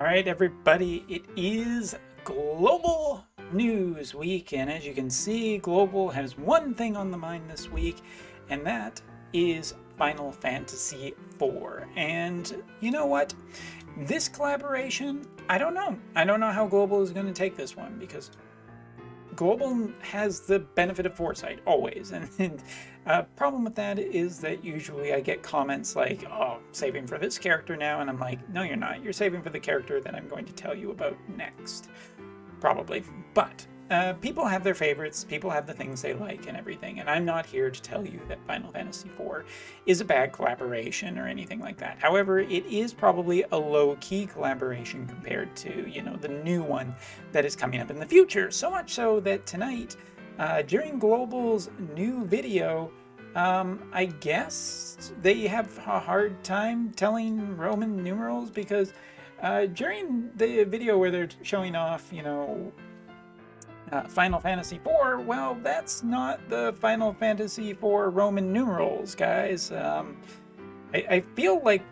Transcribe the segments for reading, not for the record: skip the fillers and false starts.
All right, everybody, it is Global News Week, and as you can see, Global has one thing on the mind this week, and that is Final Fantasy IV. And you know what? This collaboration, I don't know. I don't know how Global is going to take this one, because Global has the benefit of foresight, always. And problem with that is that usually I get comments like, oh, saving for this character now. And I'm like, no, you're not. You're saving for the character that I'm going to tell you about next. Probably. But people have their favorites. People have the things they like and everything. And I'm not here to tell you that Final Fantasy IV is a bad collaboration or anything like that. However, it is probably a low-key collaboration compared to, you know, the new one that is coming up in the future. So much so that tonight, during Global's new video, I guess they have a hard time telling Roman numerals because during the video where they're showing off, you know, Final Fantasy IV, well, that's not the Final Fantasy IV Roman numerals, guys. I feel like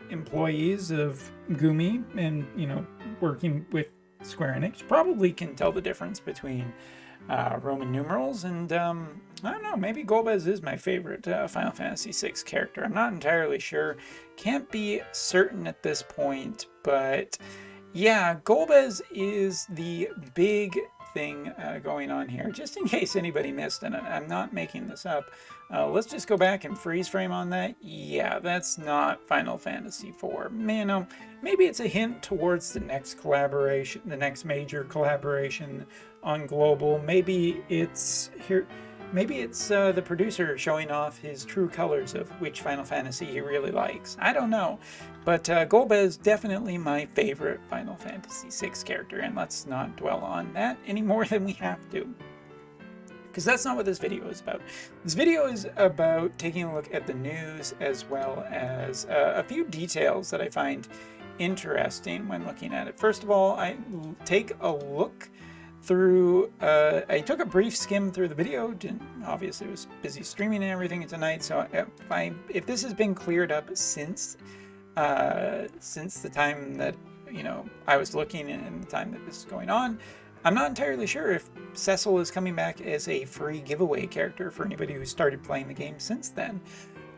employees of Gumi and, you know, working with Square Enix probably can tell the difference between Roman numerals, and I don't know, maybe Goldbez is my favorite Final Fantasy VI character. I'm not entirely sure. Can't be certain at this point, but yeah, Goldbez is the big thing going on here. Just in case anybody missed, and I'm not making this up, let's just go back and freeze frame on that. Yeah, that's not Final Fantasy IV. Man, maybe it's a hint towards the next collaboration, the next major collaboration on Global. Maybe it's here. Maybe it's the producer showing off his true colors of which Final Fantasy he really likes. I don't know. But Goldbez, definitely my favorite Final Fantasy VI character, and let's not dwell on that any more than we have to, because that's not what this video is about. This video is about taking a look at the news as well as a few details that I find interesting when looking at it. First of all, I take a look through, I took a brief skim through the video, obviously was busy streaming and everything tonight, so if this has been cleared up since the time that, you know, I was looking and the time that this is going on, I'm not entirely sure if Cecil is coming back as a free giveaway character for anybody who started playing the game since then.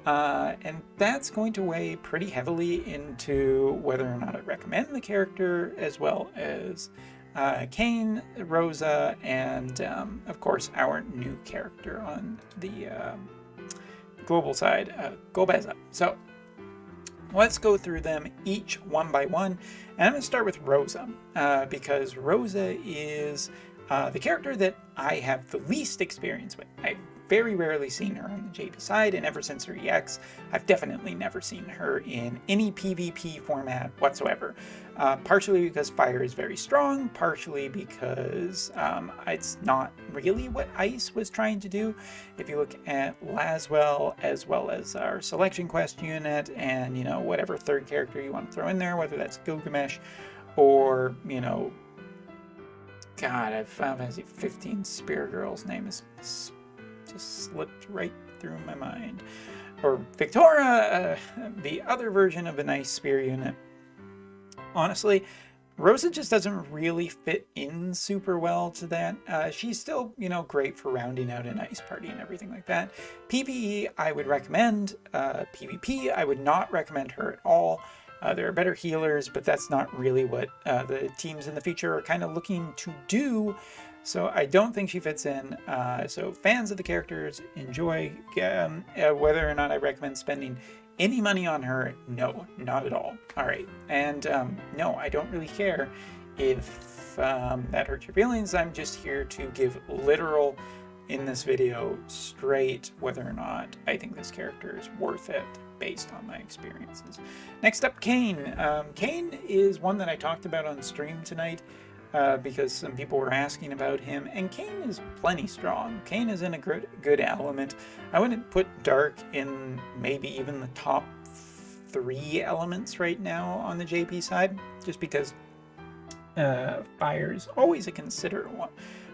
And that's going to weigh pretty heavily into whether or not I recommend the character, as well as Kane, Rosa, and of course our new character on the global side, Goldbez. So let's go through them each one by one, and I'm going to start with Rosa because Rosa is the character that I have the least experience with. I've very rarely seen her on the JP side, and ever since her EX, I've definitely never seen her in any PvP format whatsoever. Partially because fire is very strong, partially because it's not really what ICE was trying to do. If you look at Laswell, as well as our selection quest unit, and, you know, whatever third character you want to throw in there, whether that's Gilgamesh or, you know, God, I've found Fantasy 15 Spear Girl's name is just slipped right through my mind. Or Victoria, the other version of a nice spear unit. Honestly, Rosa just doesn't really fit in super well to that. She's still, you know, great for rounding out an ice party and everything like that. PvE, I would recommend. PvP, I would not recommend her at all. There are better healers, but that's not really what the teams in the future are kind of looking to do. So I don't think she fits in. So fans of the characters, enjoy. Whether or not I recommend spending any money on her, no, not at all. All right, and no, I don't really care if that hurts your feelings. I'm just here to give literal, in this video, straight whether or not I think this character is worth it based on my experiences. Next up, Kane. Kane is one that I talked about on stream tonight because some people were asking about him, and Kane is plenty strong. Kane is in a good element. I wouldn't put Dark in maybe even the top 3 elements right now on the JP side, just because fire is always a considered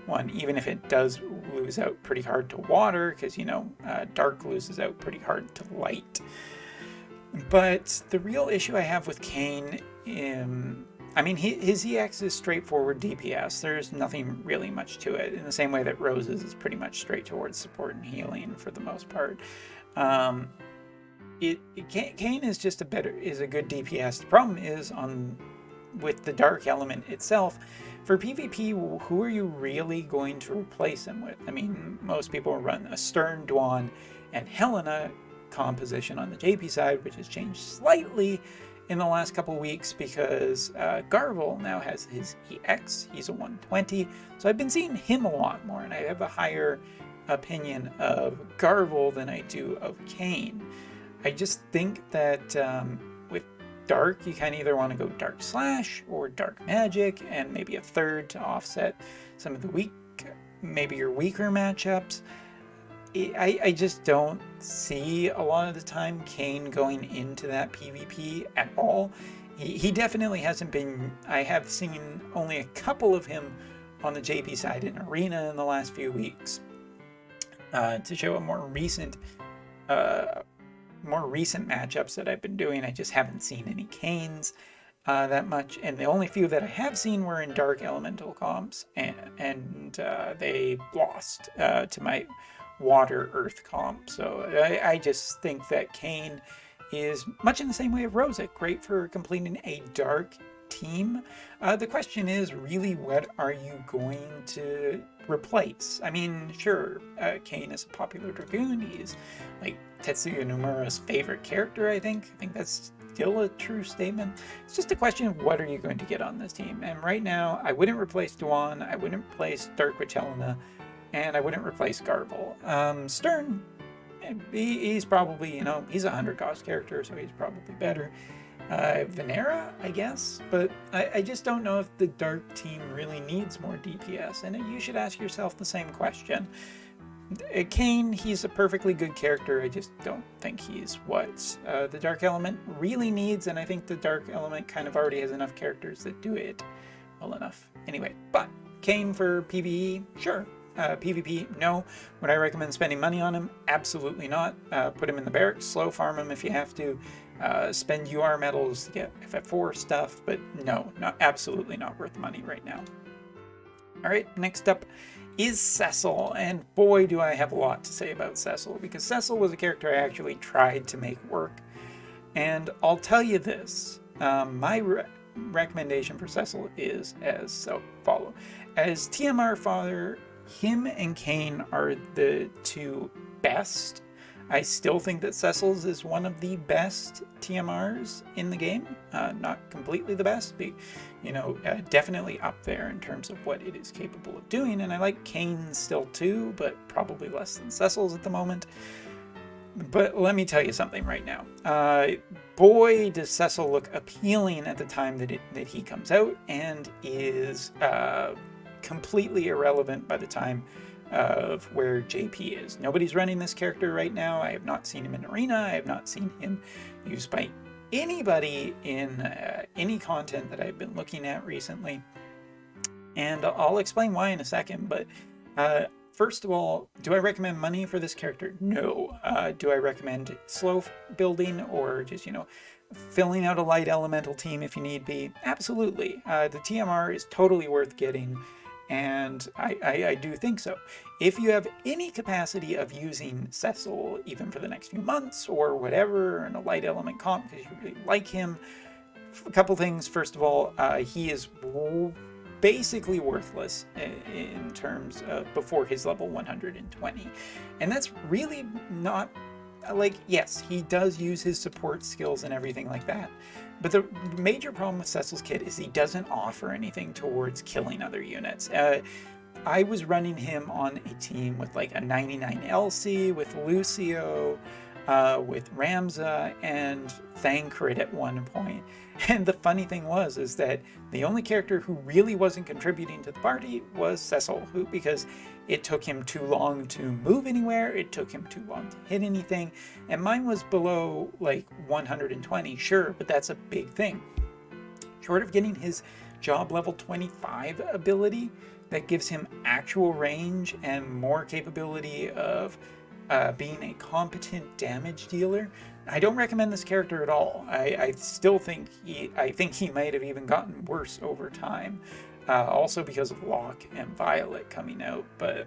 one, even if it does lose out pretty hard to water, because, you know, Dark loses out pretty hard to light. But the real issue I have with Kane I mean, his EX is straightforward DPS. There's nothing really much to it, in the same way that Rose's is pretty much straight towards support and healing for the most part. Kane is just a good DPS. The problem is with the Dark Element itself. For PvP, who are you really going to replace him with? I mean, most people run a Stern, Dwan, and Helena composition on the JP side, which has changed slightly in the last couple weeks because Garvel now has his EX. He's a 120, so I've been seeing him a lot more, and I have a higher opinion of Garvel than I do of Kane. I just think that with Dark, you kind of either want to go Dark Slash or Dark Magic, and maybe a third to offset some of the maybe your weaker matchups. I just don't see a lot of the time Kane going into that PvP at all. He definitely hasn't been. I have seen only a couple of him on the JP side in Arena in the last few weeks to show a more recent matchups that I've been doing. I just haven't seen any Kanes that much, and the only few that I have seen were in Dark Elemental comps, and they lost to my Water Earth comp. So I just think that Kane is much in the same way of Rosic, great for completing a dark team. The question is really, what are you going to replace? I mean, sure, Kane is a popular Dragoon. He's like Tetsuya Nomura's favorite character, I think. I think that's still a true statement. It's just a question of what are you going to get on this team. And right now, I wouldn't replace Dwan, I wouldn't replace Dark Witch Helena, and I wouldn't replace Garvel. Stern, he's probably, he's a 100 cost character, so he's probably better. Venera, I guess, but I just don't know if the Dark team really needs more DPS, and you should ask yourself the same question. Kane, he's a perfectly good character. I just don't think he's what the Dark Element really needs, and I think the Dark Element kind of already has enough characters that do it well enough. Anyway, but Kane for PvE, sure. PvP, no. Would I recommend spending money on him? Absolutely not. Put him in the barracks, slow farm him if you have to. Spend UR medals to get FF4 stuff, but no, absolutely not worth the money right now. Alright, next up is Cecil, and boy do I have a lot to say about Cecil, because Cecil was a character I actually tried to make work. And I'll tell you this, my recommendation for Cecil is as follow. As TMR father, him and Kane are the two best. I still think that Cecil's is one of the best TMRs in the game. Not completely the best, but definitely up there in terms of what it is capable of doing. And I like Kane still too, but probably less than Cecil's at the moment. But let me tell you something right now. Boy, does Cecil look appealing at the time that he comes out, and is completely irrelevant by the time of where JP is. Nobody's running this character right now. I have not seen him in Arena. I have not seen him used by anybody in any content that I've been looking at recently. And I'll explain why in a second, but first of all, do I recommend money for this character? No. Do I recommend slow building or just, filling out a light elemental team if you need be? Absolutely. The TMR is totally worth getting, and I do think so. If you have any capacity of using Cecil, even for the next few months or whatever, in a light element comp because you really like him, a couple things. First of all, he is basically worthless in terms of before his level 120. And that's really not, yes, he does use his support skills and everything like that. But the major problem with Cecil's kit is he doesn't offer anything towards killing other units. I was running him on a team with like a 99 LC, with Lucio, with Ramza, and Thancred at one point. And the funny thing is that the only character who really wasn't contributing to the party was Cecil, because it took him too long to move anywhere, it took him too long to hit anything, and mine was below like 120, sure, but that's a big thing. Short of getting his job level 25 ability that gives him actual range and more capability of being a competent damage dealer, I don't recommend this character at all. I still think I think he might have even gotten worse over time. Also because of Locke and Violet coming out, but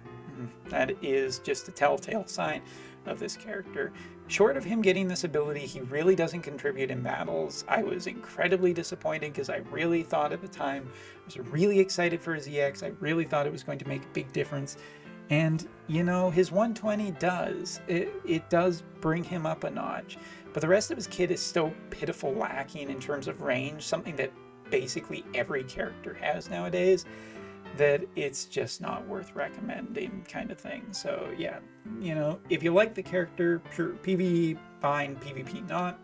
that is just a telltale sign of this character. Short of him getting this ability, he really doesn't contribute in battles. I was incredibly disappointed because I really thought at the time, I was really excited for his EX. I really thought it was going to make a big difference. And, you know, his 120 does. It does bring him up a notch. But the rest of his kit is still pitiful lacking in terms of range, something that basically every character has nowadays, that it's just not worth recommending kind of thing. So yeah, you know, if you like the character, pure PvE fine, PvP not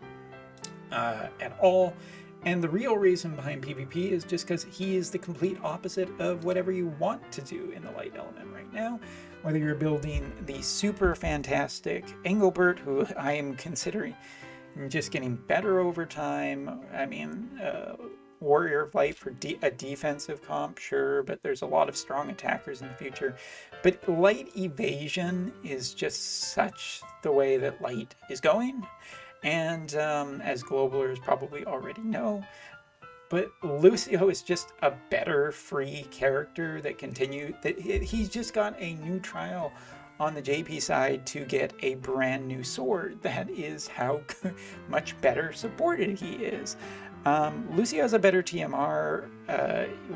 at all. And the real reason behind PvP is just because he is the complete opposite of whatever you want to do in the light element right now. Whether you're building the super fantastic Engelbert, who I am considering just getting better over time. I mean, Warrior of Light for a defensive comp, sure, but there's a lot of strong attackers in the future. But light evasion is just such the way that light is going. And as globalers probably already know, but Lucio is just a better free character that he's just got a new trial on the JP side to get a brand new sword. That is how much better supported he is. Lucio has a better TMR.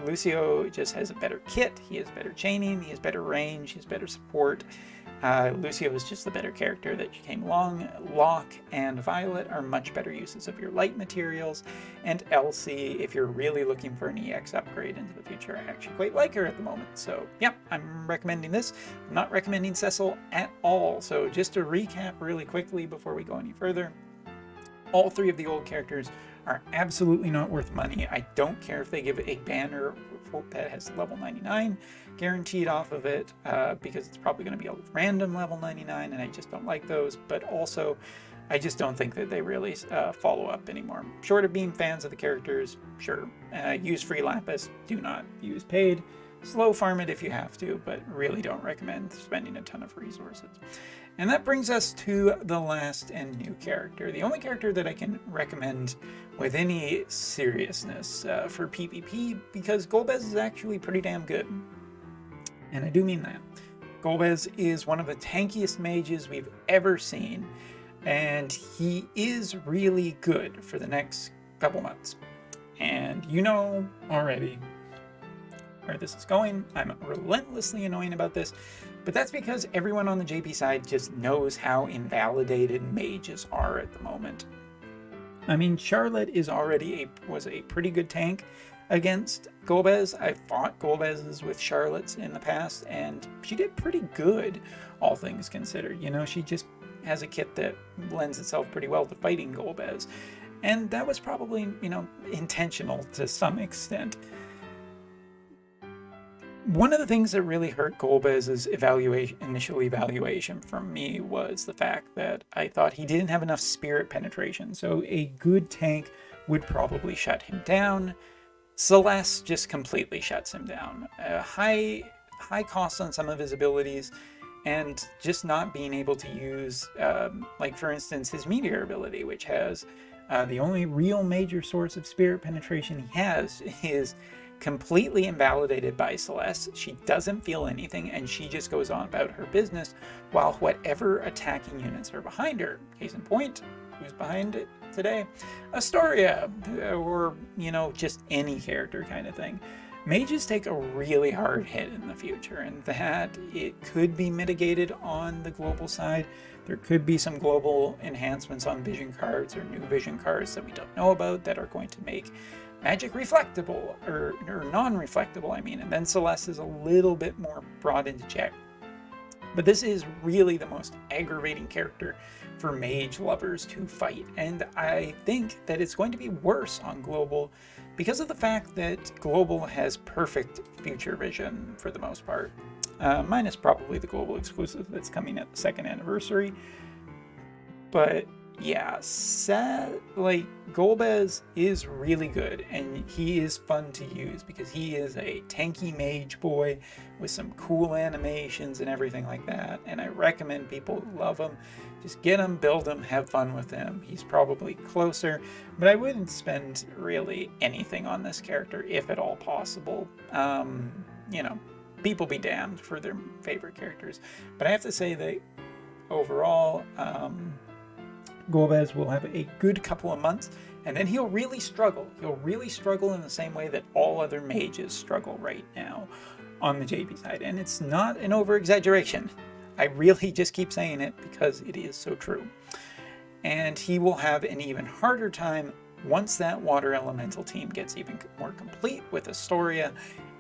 Lucio just has a better kit. He has better chaining. He has better range. He has better support. Lucio is just the better character that came along. Locke and Violet are much better uses of your light materials. And Elsie, if you're really looking for an EX upgrade into the future, I actually quite like her at the moment. So yeah, I'm recommending this. I'm not recommending Cecil at all. So just to recap really quickly before we go any further, all three of the old characters are absolutely not worth money. I don't care if they give a banner that has level 99 guaranteed off of it, because it's probably going to be a random level 99, and I just don't like those. But also, I just don't think that they really follow up anymore. Short of being fans of the characters, sure. Use free Lapis, do not use paid. Slow farm it if you have to, but really don't recommend spending a ton of resources. And that brings us to the last and new character. The only character that I can recommend with any seriousness for PvP, because Goldbez is actually pretty damn good. And I do mean that. Goldbez is one of the tankiest mages we've ever seen, and he is really good for the next couple months. And you know already where this is going. I'm relentlessly annoying about this, but that's because everyone on the JP side just knows how invalidated mages are at the moment. I mean, Charlotte is was a pretty good tank against Goldbez. I fought Goldbez's with Charlotte's in the past, and she did pretty good, all things considered. You know, she just has a kit that lends itself pretty well to fighting Goldbez, and that was probably, you know, intentional to some extent. One of the things that really hurt Goldbez's initial evaluation from me was the fact that I thought he didn't have enough spirit penetration. So a good tank would probably shut him down. Celeste just completely shuts him down. High cost on some of his abilities, and just not being able to use, like for instance, his meteor ability, which has the only real major source of spirit penetration he has is completely invalidated by Celeste. She doesn't feel anything, and she just goes on about her business while whatever attacking units are behind her. Case in point, who's behind it today? Astoria, or, you know, just any character kind of thing. Mages take a really hard hit in the future, and that it could be mitigated on the global side. There could be some global enhancements on vision cards or new vision cards that we don't know about that are going to make magic reflectable, or non-reflectable, I mean, and then Celeste is a little bit more brought into check. But this is really the most aggravating character for mage lovers to fight, and I think that it's going to be worse on global because of the fact that global has perfect future vision for the most part, minus probably the global exclusive that's coming at the 2nd anniversary. But yeah, like Goldbez is really good, and he is fun to use because he is a tanky mage boy with some cool animations and everything like that. And I recommend people who love him just get him, build him, have fun with him. He's probably closer, but I wouldn't spend really anything on this character if at all possible. You know, people be damned for their favorite characters, but I have to say that overall, Goldbez will have a good couple of months, and then he'll really struggle. He'll really struggle in the same way that all other mages struggle right now on the JP side. And it's not an over-exaggeration. I really just keep saying it because it is so true. And he will have an even harder time once that water elemental team gets even more complete with Astoria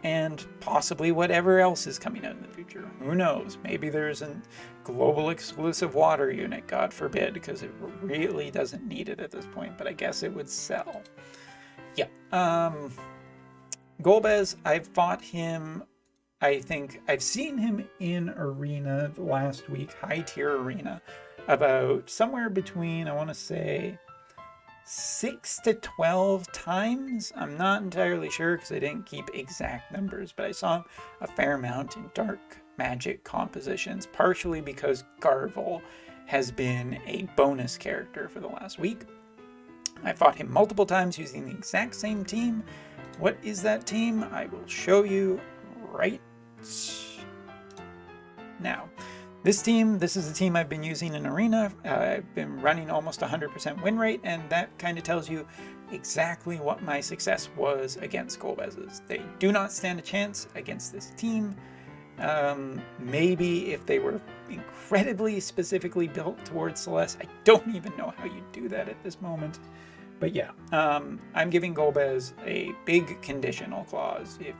and possibly whatever else is coming out in the future. Who knows? Maybe there's a global exclusive water unit, God forbid, because it really doesn't need it at this point, but I guess it would sell. Yeah. Goldbez, I've fought him. I think I've seen him in arena last week, high tier arena, about somewhere between, I want to say, 6 to 12 times. I'm not entirely sure because I didn't keep exact numbers, but I saw a fair amount in dark magic compositions, partially because Garvel has been a bonus character for the last week. I fought him multiple times using the exact same team. What is that team? I will show you right now. This is the team I've been using in Arena. I've been running almost 100% win rate, and that kind of tells you exactly what my success was against Goldbez's. They do not stand a chance against this team. Maybe if they were incredibly specifically built towards Celeste. I don't even know how you do that at this moment. But yeah, I'm giving Goldbez a big conditional clause. If,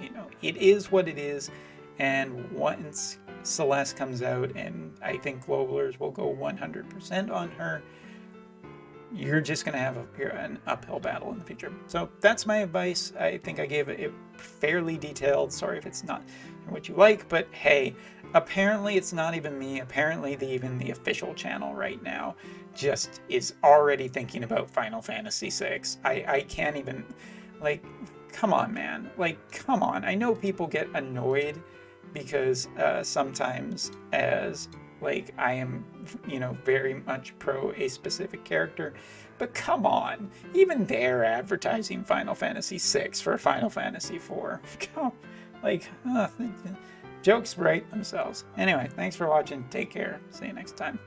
you know, it is what it is, and once Celeste comes out, and I think Globalers will go 100% on her, you're just going to have an uphill battle in the future. So that's my advice. I think I gave it fairly detailed. Sorry if it's not what you like, but hey, apparently it's not even me. Apparently even the official channel right now just is already thinking about Final Fantasy VI. I can't even, like, come on, man. Like, come on. I know people get annoyed because sometimes as like I am, you know, very much pro a specific character, but come on, even they're advertising Final Fantasy VI for Final Fantasy IV. Like, jokes write themselves. Anyway, thanks for watching. Take care. See you next time.